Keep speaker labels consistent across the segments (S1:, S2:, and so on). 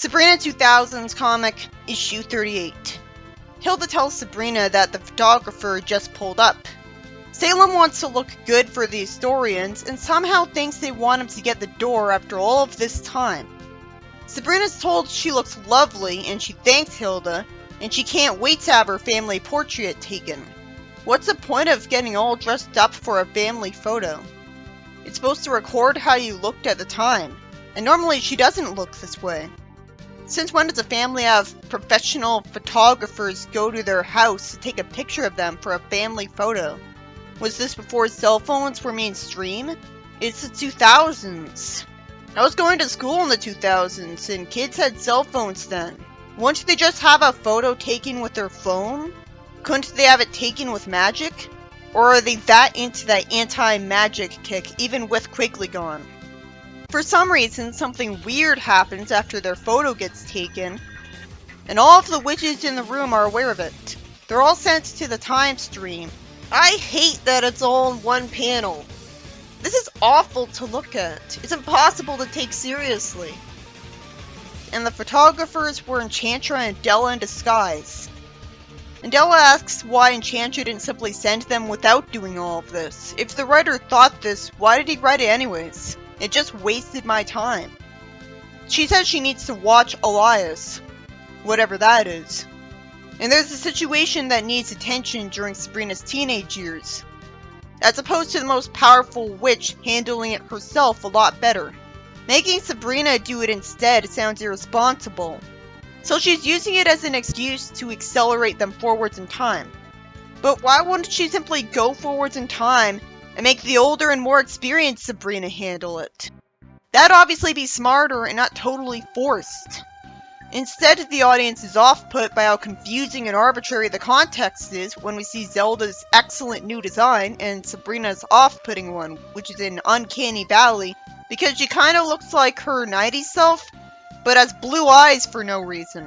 S1: Sabrina 2000s comic, issue 38. Hilda tells Sabrina that the photographer just pulled up. Salem wants to look good for the historians and somehow thinks they want him to get the door after all of this time. Sabrina's told she looks lovely and she thanks Hilda, and she can't wait to have her family portrait taken. What's the point of getting all dressed up for a family photo? It's supposed to record how you looked at the time, and normally she doesn't look this way. Since when does a family have professional photographers go to their house to take a picture of them for a family photo? Was this before cell phones were mainstream? It's the 2000s. I was going to school in the 2000s, and kids had cell phones then. Wouldn't they just have a photo taken with their phone? Couldn't they have it taken with magic? Or are they that into that anti-magic kick even with Quigley gone? For some reason, something weird happens after their photo gets taken, and all of the witches in the room are aware of it. They're all sent to the time stream. I hate that it's all in one panel. This is awful to look at. It's impossible to take seriously. And the photographers were Enchantra and Della in disguise. And Della asks why Enchantra didn't simply send them without doing all of this. If the writer thought this, why did he write it anyways? It just wasted my time. She says she needs to watch Elias, whatever that is. And there's a situation that needs attention during Sabrina's teenage years, as opposed to the most powerful witch handling it herself a lot better. Making Sabrina do it instead sounds irresponsible, so she's using it as an excuse to accelerate them forwards in time. But why wouldn't she simply go forwards in time and make the older and more experienced Sabrina handle it? That'd obviously be smarter and not totally forced. Instead, the audience is off-put by how confusing and arbitrary the context is when we see Zelda's excellent new design and Sabrina's off-putting one, which is an uncanny valley because she kinda looks like her 90s self, but has blue eyes for no reason.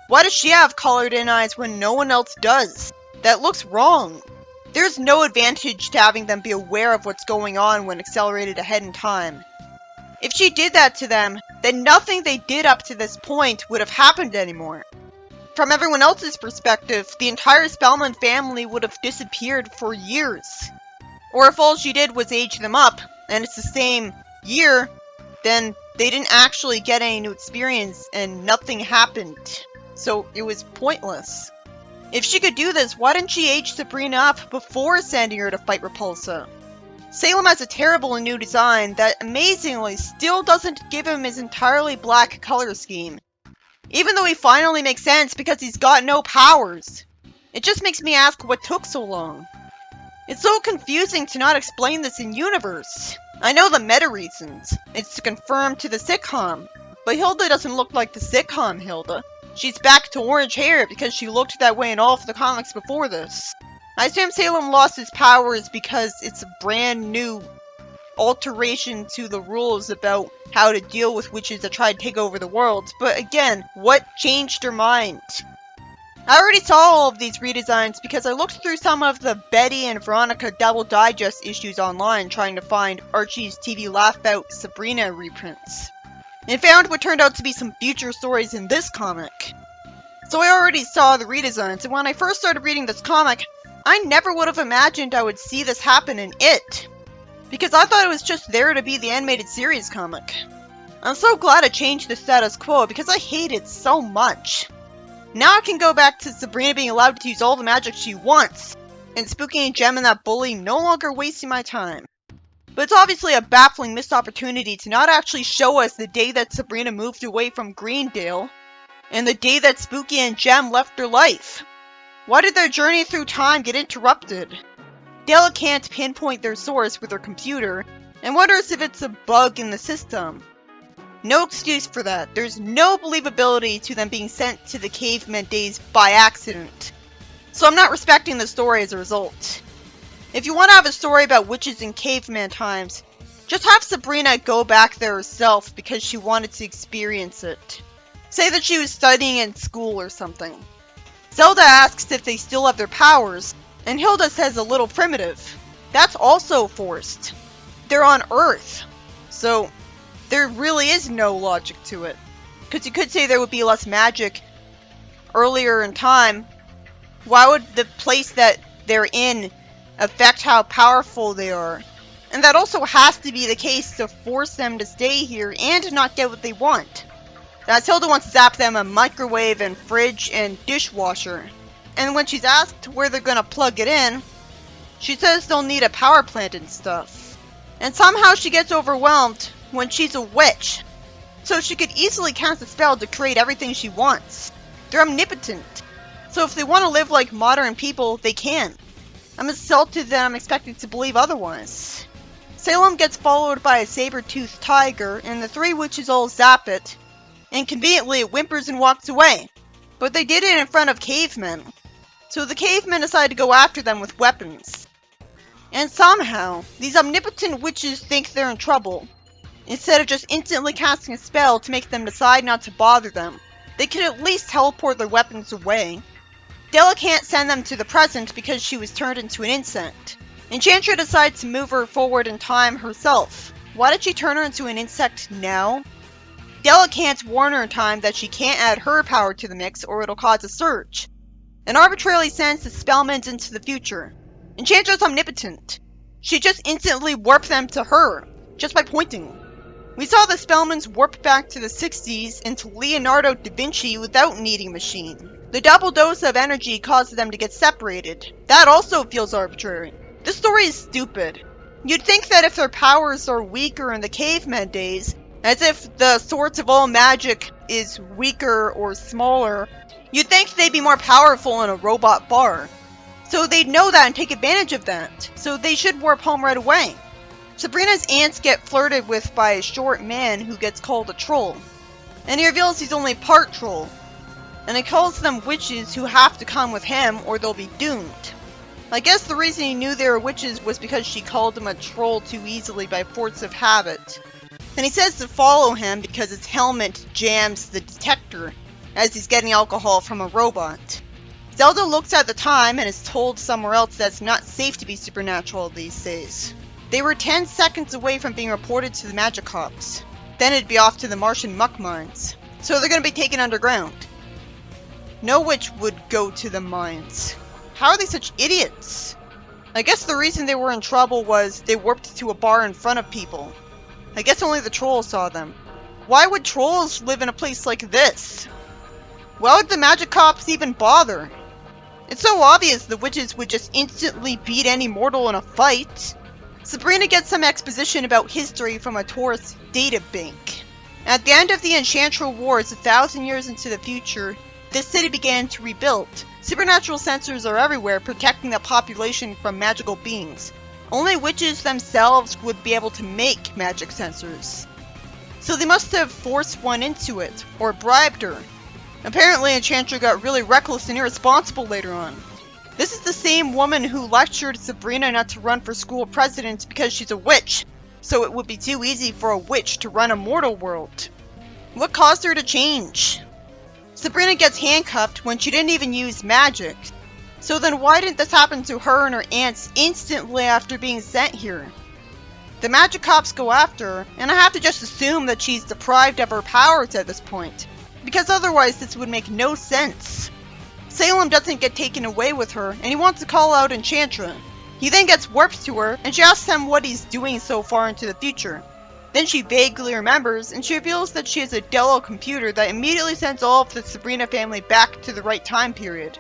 S1: Why does she have colored-in eyes when no one else does? That looks wrong. There's no advantage to having them be aware of what's going on when accelerated ahead in time. If she did that to them, then nothing they did up to this point would have happened anymore. From everyone else's perspective, the entire Spellman family would have disappeared for years. Or if all she did was age them up, and it's the same year, then they didn't actually get any new experience and nothing happened. So it was pointless. If she could do this, why didn't she age Sabrina up before sending her to fight Repulsa? Salem has a terrible new design that amazingly still doesn't give him his entirely black color scheme. Even though he finally makes sense because he's got no powers. It just makes me ask what took so long. It's so confusing to not explain this in universe. I know the meta reasons. It's to confirm to the sitcom. But Hilda doesn't look like the sitcom Hilda. She's back to orange hair because she looked that way in all of the comics before this. I assume Salem lost his powers because it's a brand new alteration to the rules about how to deal with witches that try to take over the world. But again, what changed her mind? I already saw all of these redesigns because I looked through some of the Betty and Veronica Double Digest issues online trying to find Archie's TV Laugh-Out Sabrina reprints, and found what turned out to be some future stories in this comic. So I already saw the redesigns, and when I first started reading this comic, I never would have imagined I would see this happen in it, because I thought it was just there to be the animated series comic. I'm so glad I changed the status quo because I hate it so much. Now I can go back to Sabrina being allowed to use all the magic she wants, and Spooky and Jem and that bully no longer wasting my time. But it's obviously a baffling missed opportunity to not actually show us the day that Sabrina moved away from Greendale, and the day that Spooky and Jem left their life. Why did their journey through time get interrupted? Della can't pinpoint their source with her computer, and wonders if it's a bug in the system. No excuse for that. There's no believability to them being sent to the caveman days by accident. So I'm not respecting the story as a result. If you want to have a story about witches in caveman times, just have Sabrina go back there herself because she wanted to experience it. Say that she was studying in school or something. Zelda asks if they still have their powers, and Hilda says a little primitive. That's also forced. They're on Earth, so there really is no logic to it. Because you could say there would be less magic earlier in time. Why would the place that they're in affect how powerful they are? And that also has to be the case to force them to stay here and not get what they want. As Hilda wants to zap them a microwave and fridge and dishwasher. And when she's asked where they're gonna plug it in, she says they'll need a power plant and stuff. And somehow she gets overwhelmed when she's a witch. So she could easily cast a spell to create everything she wants. They're omnipotent. So if they want to live like modern people, they can. I'm insulted that I'm expected to believe otherwise. Salem gets followed by a saber-toothed tiger, and the three witches all zap it. And conveniently it whimpers and walks away. But they did it in front of cavemen. So the cavemen decide to go after them with weapons. And somehow, these omnipotent witches think they're in trouble. Instead of just instantly casting a spell to make them decide not to bother them, they could at least teleport their weapons away. Della can't send them to the present because she was turned into an insect. Enchantra decides to move her forward in time herself. Why did she turn her into an insect now? Della can't warn her in time that she can't add her power to the mix or it'll cause a surge. And arbitrarily sends the Spellmans into the future. Enchantra's omnipotent. She just instantly warped them to her, just by pointing. We saw the Spellmans warp back to the 60s into Leonardo da Vinci without needing a machine. The double dose of energy caused them to get separated. That also feels arbitrary. This story is stupid. You'd think that if their powers are weaker in the caveman days, as if the source of all magic is weaker or smaller, you'd think they'd be more powerful in a robot bar. So they'd know that and take advantage of that. So they should warp home right away. Sabrina's aunts get flirted with by a short man who gets called a troll. And he reveals he's only part troll. And he calls them witches who have to come with him or they'll be doomed. I guess the reason he knew they were witches was because she called him a troll too easily by force of habit. And he says to follow him because his helmet jams the detector as he's getting alcohol from a robot. Zelda looks at the time and is told somewhere else that it's not safe to be supernatural these days. They were 10 seconds away from being reported to the magic cops. Then it'd be off to the Martian muck mines. So they're gonna be taken underground. No witch would go to the mines. How are they such idiots? I guess the reason they were in trouble was they warped to a bar in front of people. I guess only the trolls saw them. Why would trolls live in a place like this? Why would the magic cops even bother? It's so obvious the witches would just instantly beat any mortal in a fight. Sabrina gets some exposition about history from a tourist data bank. At the end of the Enchantress Wars 1,000 years into the future, this city began to rebuild. Supernatural sensors are everywhere, protecting the population from magical beings. Only witches themselves would be able to make magic sensors. So they must have forced one into it, or bribed her. Apparently Enchantra got really reckless and irresponsible later on. This is the same woman who lectured Sabrina not to run for school president because she's a witch, so it would be too easy for a witch to run a mortal world. What caused her to change? Sabrina gets handcuffed when she didn't even use magic. So then why didn't this happen to her and her aunts instantly after being sent here? The magic cops go after her, and I have to just assume that she's deprived of her powers at this point, because otherwise this would make no sense. Salem doesn't get taken away with her, and he wants to call out Enchantra. He then gets warped to her, and she asks him what he's doing so far into the future. Then she vaguely remembers, and she reveals that she has a Dell computer that immediately sends all of the Sabrina family back to the right time period.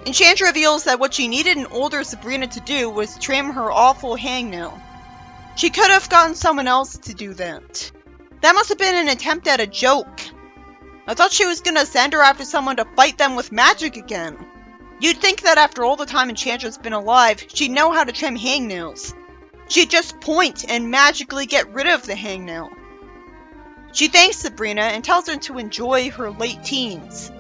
S1: Enchantra reveals that what she needed an older Sabrina to do was trim her awful hangnail. She could have gotten someone else to do that. That must have been an attempt at a joke. I thought she was gonna send her after someone to fight them with magic again. You'd think that after all the time Enchantra's been alive, she'd know how to trim hangnails. She'd just point and magically get rid of the hangnail. She thanks Sabrina and tells her to enjoy her late teens.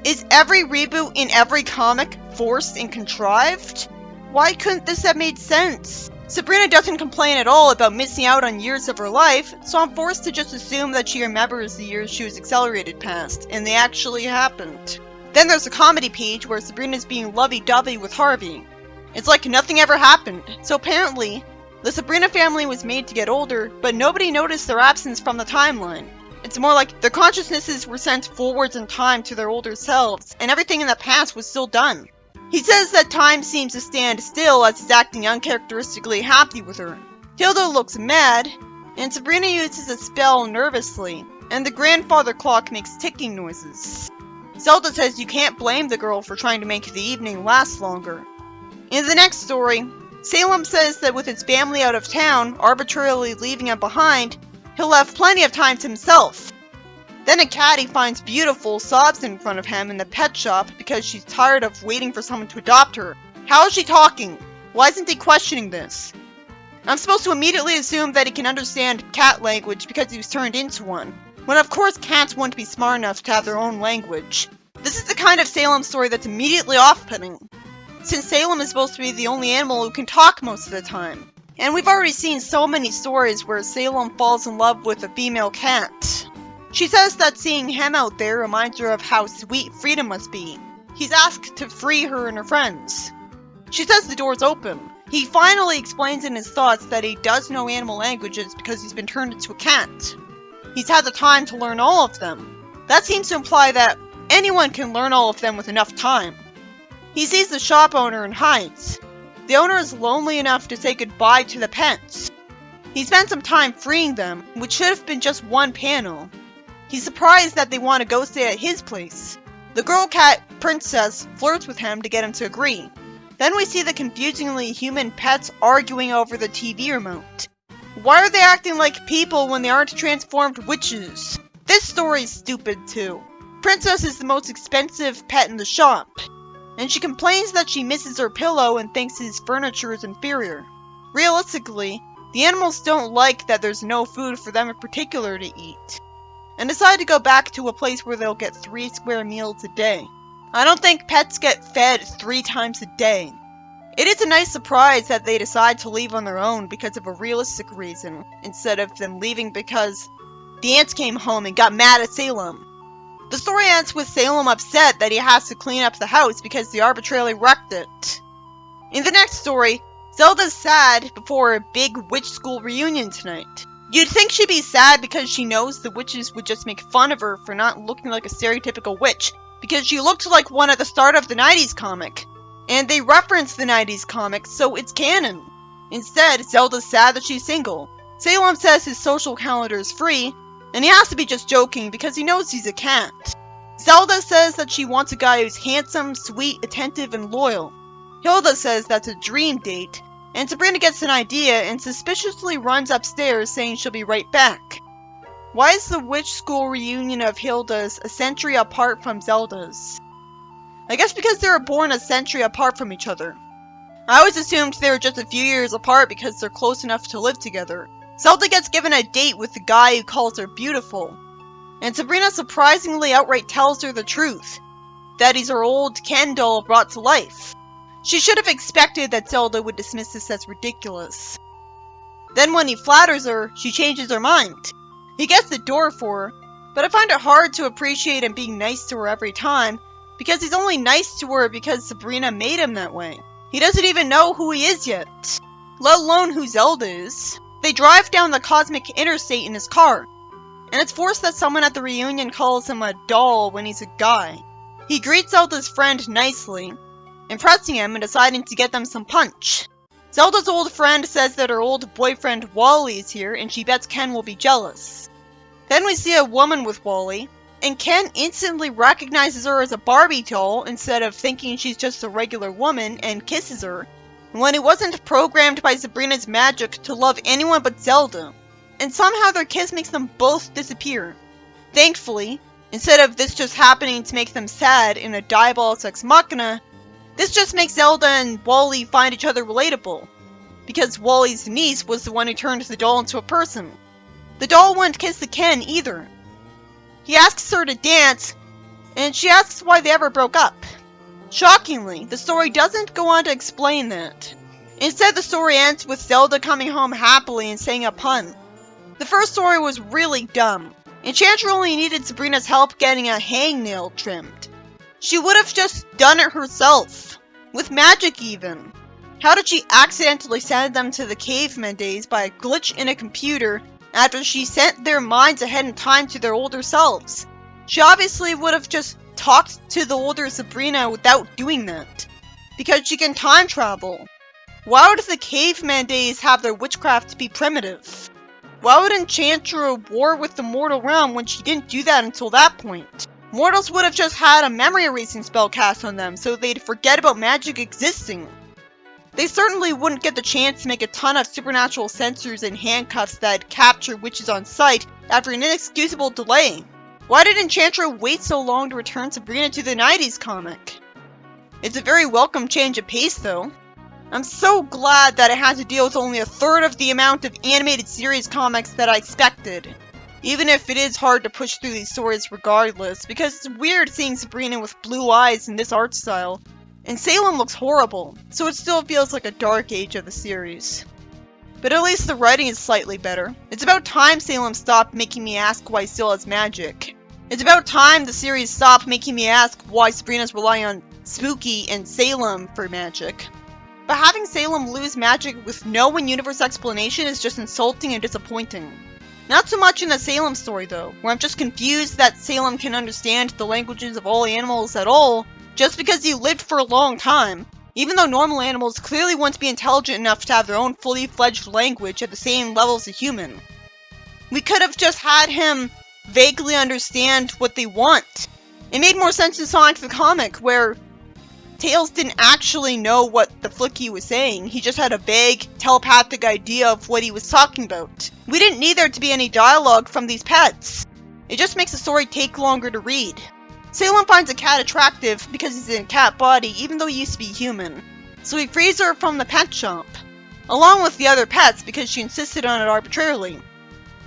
S1: Is every reboot in every comic forced and contrived? Why couldn't this have made sense? Sabrina doesn't complain at all about missing out on years of her life, so I'm forced to just assume that she remembers the years she was accelerated past, and they actually happened. Then there's a comedy page where Sabrina's being lovey-dovey with Harvey. It's like nothing ever happened, so apparently, the Sabrina family was made to get older, but nobody noticed their absence from the timeline. It's more like their consciousnesses were sent forwards in time to their older selves, and everything in the past was still done. He says that time seems to stand still as he's acting uncharacteristically happy with her. Hilda looks mad, and Sabrina uses a spell nervously, and the grandfather clock makes ticking noises. Zelda says you can't blame the girl for trying to make the evening last longer. In the next story, Salem says that with his family out of town, arbitrarily leaving him behind, he'll have plenty of time to himself. Then a cat he finds beautiful sobs in front of him in the pet shop because she's tired of waiting for someone to adopt her. How is she talking? Why isn't he questioning this? I'm supposed to immediately assume that he can understand cat language because he was turned into one, when of course cats wouldn't be smart enough to have their own language. This is the kind of Salem story that's immediately off-putting, since Salem is supposed to be the only animal who can talk most of the time. And we've already seen so many stories where Salem falls in love with a female cat. She says that seeing him out there reminds her of how sweet freedom must be. He's asked to free her and her friends. She says the door's open. He finally explains in his thoughts that he does know animal languages because he's been turned into a cat. He's had the time to learn all of them. That seems to imply that anyone can learn all of them with enough time. He sees the shop owner and hides. The owner is lonely enough to say goodbye to the pets. He spent some time freeing them, which should have been just one panel. He's surprised that they want to go stay at his place. The girl cat, Princess, flirts with him to get him to agree. Then we see the confusingly human pets arguing over the TV remote. Why are they acting like people when they aren't transformed witches? This story is stupid too. Princess is the most expensive pet in the shop, and she complains that she misses her pillow and thinks his furniture is inferior. Realistically, the animals don't like that there's no food for them in particular to eat, and decide to go back to a place where they'll get 3 square meals a day. I don't think pets get fed 3 times a day. It is a nice surprise that they decide to leave on their own because of a realistic reason, instead of them leaving because the ants came home and got mad at Salem. The story ends with Salem upset that he has to clean up the house because they arbitrarily wrecked it. In the next story, Zelda's sad before a big witch school reunion tonight. You'd think she'd be sad because she knows the witches would just make fun of her for not looking like a stereotypical witch, because she looked like one at the start of the 90s comic. And they reference the 90s comic, so it's canon. Instead, Zelda's sad that she's single. Salem says his social calendar is free, and he has to be just joking because he knows he's a cat. Zelda says that she wants a guy who's handsome, sweet, attentive, and loyal. Hilda says that's a dream date, and Sabrina gets an idea and suspiciously runs upstairs saying she'll be right back. Why is the witch school reunion of Hilda's a century apart from Zelda's? I guess because they were born a century apart from each other. I always assumed they were just a few years apart because they're close enough to live together. Zelda gets given a date with the guy who calls her beautiful, and Sabrina surprisingly outright tells her the truth, that he's her old Ken doll brought to life. She should have expected that Zelda would dismiss this as ridiculous. Then when he flatters her, she changes her mind. He gets the door for her, but I find it hard to appreciate him being nice to her every time, because he's only nice to her because Sabrina made him that way. He doesn't even know who he is yet, let alone who Zelda is. They drive down the cosmic interstate in his car, and it's forced that someone at the reunion calls him a doll when he's a guy. He greets Zelda's friend nicely, impressing him and deciding to get them some punch. Zelda's old friend says that her old boyfriend Wally is here and she bets Ken will be jealous. Then we see a woman with Wally, and Ken instantly recognizes her as a Barbie doll instead of thinking she's just a regular woman and kisses her, when he wasn't programmed by Sabrina's magic to love anyone but Zelda, and somehow their kiss makes them both disappear. Thankfully, instead of this just happening to make them sad in a diabolical ex machina, this just makes Zelda and Wally find each other relatable, because Wally's niece was the one who turned the doll into a person. The doll wouldn't kiss the Ken either. He asks her to dance, and she asks why they ever broke up. Shockingly, the story doesn't go on to explain that. Instead, the story ends with Zelda coming home happily and saying a pun. The first story was really dumb. Enchantress only needed Sabrina's help getting a hangnail trimmed. She would have just done it herself, with magic even. How did she accidentally send them to the caveman days by a glitch in a computer after she sent their minds ahead in time to their older selves. She obviously would have just talked to the older Sabrina without doing that, because she can time travel. Why would the caveman days have their witchcraft be primitive? Why would Enchantra war with the mortal realm when she didn't do that until that point? Mortals would have just had a memory erasing spell cast on them so they'd forget about magic existing. They certainly wouldn't get the chance to make a ton of supernatural sensors and handcuffs that capture witches on sight after an inexcusable delay. Why did Enchantra wait so long to return Sabrina to the 90s comic? It's a very welcome change of pace though. I'm so glad that it had to deal with only a third of the amount of animated series comics that I expected. Even if it is hard to push through these stories regardless, because it's weird seeing Sabrina with blue eyes in this art style. And Salem looks horrible, so it still feels like a dark age of the series. But at least the writing is slightly better. It's about time Salem stopped making me ask why Syl has magic. It's about time the series stopped making me ask why Sabrina's relying on Spooky and Salem for magic. But having Salem lose magic with no in-universe explanation is just insulting and disappointing. Not so much in the Salem story though, where I'm just confused that Salem can understand the languages of all animals at all, just because he lived for a long time, even though normal animals clearly wouldn't be intelligent enough to have their own fully fledged language at the same level as a human. We could have just had him vaguely understand what they want. It made more sense in Sonic the Comic, where Tails didn't actually know what the flick he was saying, he just had a vague, telepathic idea of what he was talking about. We didn't need there to be any dialogue from these pets. It just makes the story take longer to read. Salem finds a cat attractive because he's in a cat body, even though he used to be human. So he frees her from the pet shop, along with the other pets because she insisted on it arbitrarily.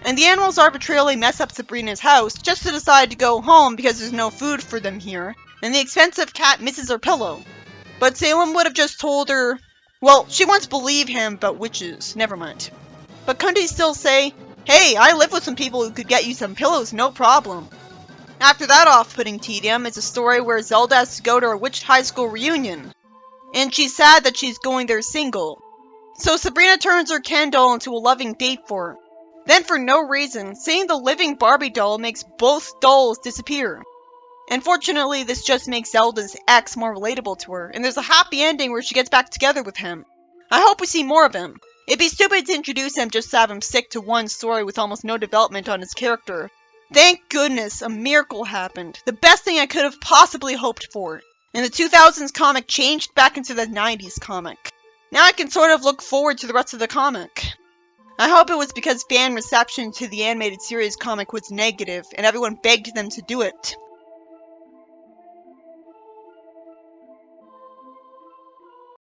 S1: And the animals arbitrarily mess up Sabrina's house just to decide to go home because there's no food for them here. And the expensive cat misses her pillow. But Salem would have just told her, well, she wants to believe him about witches, never mind. But couldn't he still say, hey, I live with some people who could get you some pillows, no problem. After that off-putting tedium is a story where Zelda has to go to her witch high school reunion. And she's sad that she's going there single. So Sabrina turns her Ken doll into a loving date for her. Then for no reason, seeing the living Barbie doll makes both dolls disappear. Unfortunately, this just makes Zelda's ex more relatable to her, and there's a happy ending where she gets back together with him. I hope we see more of him. It'd be stupid to introduce him just to have him stick to one story with almost no development on his character. Thank goodness, a miracle happened. The best thing I could have possibly hoped for. And the 2000s comic changed back into the 90s comic. Now I can sort of look forward to the rest of the comic. I hope it was because fan reception to the animated series comic was negative, and everyone begged them to do it.